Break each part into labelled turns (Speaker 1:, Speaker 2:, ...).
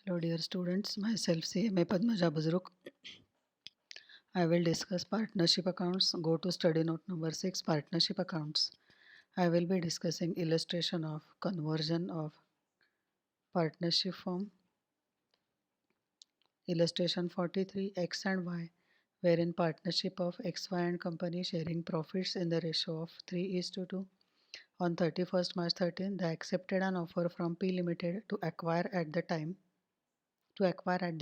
Speaker 1: Hello dear students, myself CMA Padmaja Buzruk. I will discuss partnership accounts. Go to study note number 6, partnership accounts. I will be discussing illustration of conversion of partnership form. Illustration 43, X and Y, wherein partnership of XY and company sharing profits in the ratio of 3:2. On 31st March 13, they accepted an offer from P Limited to acquire at the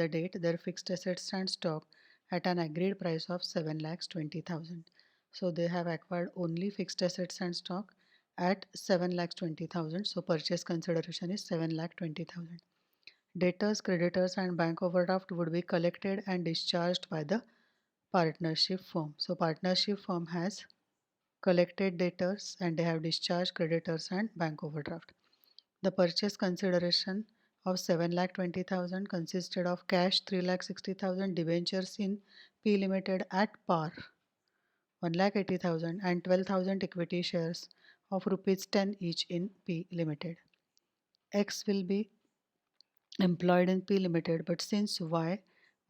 Speaker 1: date their fixed assets and stock at an agreed price of 7,20,000. So they have acquired only fixed assets and stock at 7,20,000. So purchase consideration is 7,20,000. Debtors, creditors, and bank overdraft would be collected and discharged by the partnership firm. So partnership firm has collected debtors and they have discharged creditors and bank overdraft. The purchase consideration of 7,20,000 consisted of cash 3,60,000, debentures in P Limited at par 1,80,000 and 12,000 equity shares of rupees 10 each in P Limited. X will be employed in P Limited, but since Y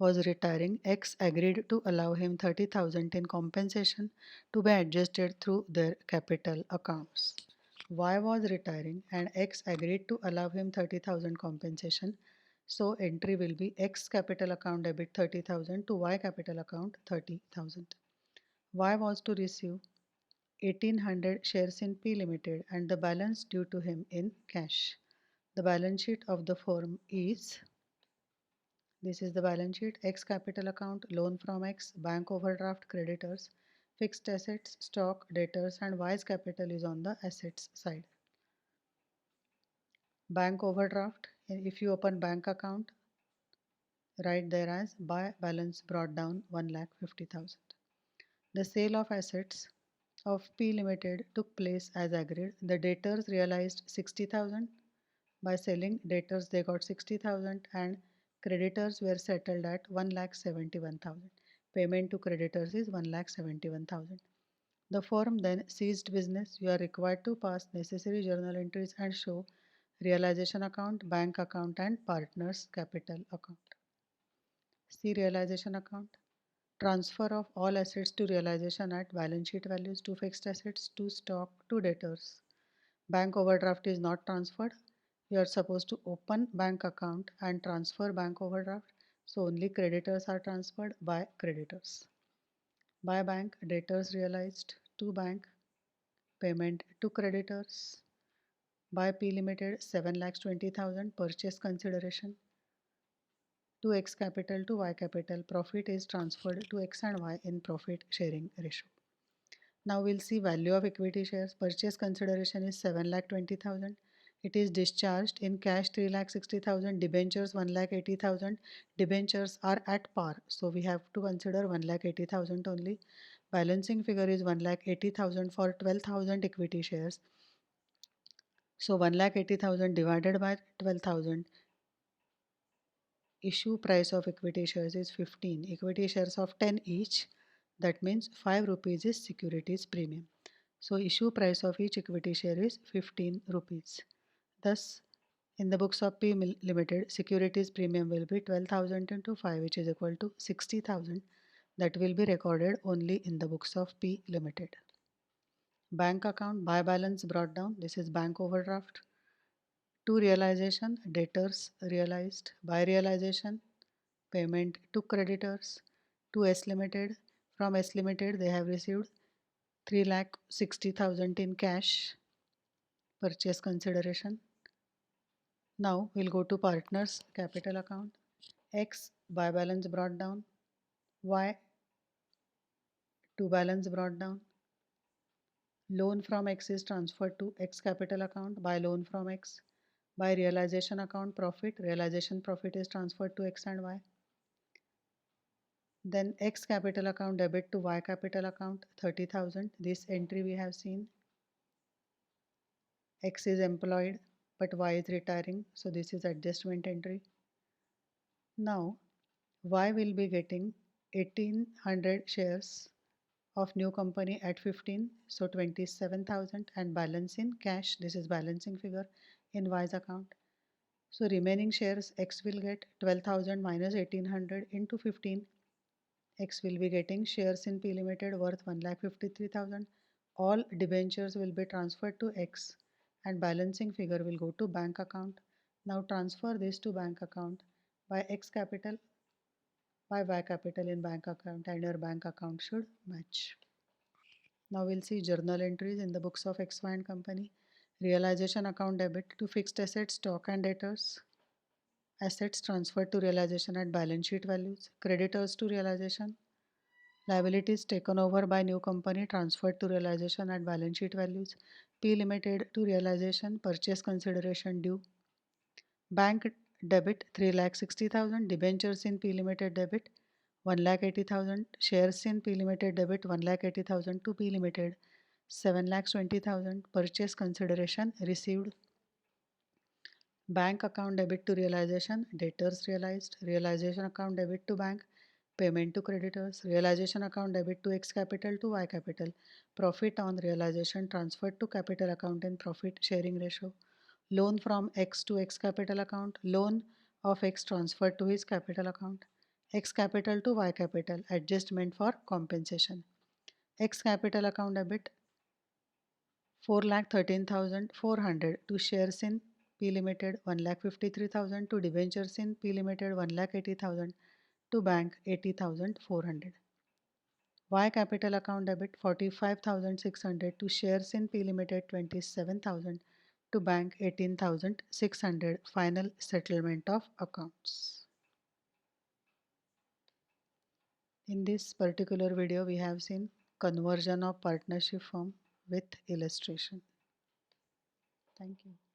Speaker 1: was retiring, X agreed to allow him 30,000 in compensation to be adjusted through their capital accounts. Y was retiring and X agreed to allow him 30,000 compensation. So entry will be X capital account debit 30,000 to Y capital account 30,000. Y was to receive 1800 shares in P Limited and the balance due to him in cash. The balance sheet of the firm is, this is the balance sheet, X capital account, loan from X, bank overdraft, creditors, fixed assets, stock, debtors, and Y's capital is on the assets side. Bank overdraft, if you open bank account, write there as by balance brought down 1,50,000. The sale of assets of P Limited took place as agreed. The debtors realized 60,000. By selling debtors, they got 60,000 and creditors were settled at 1,71,000. Payment to creditors is 1,71,000. The firm then ceased business. You are required to pass necessary journal entries and show realization account, bank account, and partners capital account. See realization account. Transfer of all assets to realization at balance sheet values, to fixed assets, to stock, to debtors. Bank overdraft is not transferred. You are supposed to open bank account and transfer bank overdraft. So only creditors are transferred by creditors. By bank, debtors realized to bank, payment to creditors. By P Limited, 7,20,000 purchase consideration to X capital to Y capital. Profit is transferred to X and Y in profit sharing ratio. Now we'll see value of equity shares. Purchase consideration is 7,20,000. It is discharged in cash 3,60,000. Debentures 1,80,000. Debentures are at par, so we have to consider 1,80,000 only. Balancing figure is 1,80,000 for 12,000 equity shares. So 1,80,000 divided by 12,000. Issue price of equity shares is 15. Equity shares of 10 each. That means 5 rupees is securities premium. So issue price of each equity share is 15 rupees. Thus, in the books of P Limited, securities premium will be 12,000 into 5, which is equal to 60,000. That will be recorded only in the books of P Limited. Bank account by balance brought down. This is bank overdraft. To realization, debtors realized. By realization, payment to creditors. To S Limited. From S Limited, they have received 3,60,000 in cash purchase consideration. Now we'll go to partners capital account. X by balance brought down, Y to balance brought down. Loan from X is transferred to X capital account by loan from X. By realization account profit, realization profit is transferred to X and Y. Then X capital account debit to Y capital account 30,000. This entry we have seen. X is employed but Y is retiring, so this is adjustment entry. Now Y will be getting 1800 shares of new company at 15, so 27,000, and balance in cash. This is balancing figure in Y's account. So remaining shares, X will get 12,000 minus 1800 into 15. X will be getting shares in P Limited worth 1,53,000. All debentures will be transferred to X and balancing figure will go to bank account. Now transfer this to bank account by X capital by Y capital in bank account, and your bank account should match. Now we'll see journal entries in the books of X, Y and Company. Realization account debit to fixed assets, stock and debtors. Assets transferred to realization at balance sheet values. Creditors to realization. Liabilities taken over by new company transferred to realization at balance sheet values. P Limited to realization, purchase consideration due. Bank debit 3,60,000. Debentures in P Limited debit 1,80,000. Shares in P Limited debit 1,80,000 to P Limited 7,20,000. Purchase consideration received. Bank account debit to realization, debtors realized, realization account debit to bank, payment to creditors, realization account debit to X capital to Y capital, profit on realization transferred to capital account in profit sharing ratio, loan from X to X capital account, loan of X transferred to his capital account, X capital to Y capital, adjustment for compensation, X capital account debit 4,13,400 to shares in P Limited 1,53,000 to debentures in P Limited 1,80,000 to bank 80,400. Y capital account debit 45,600 to shares in P Limited 27,000 to bank 18,600. Final settlement of accounts. In this particular video we have seen conversion of partnership form with illustration. Thank you.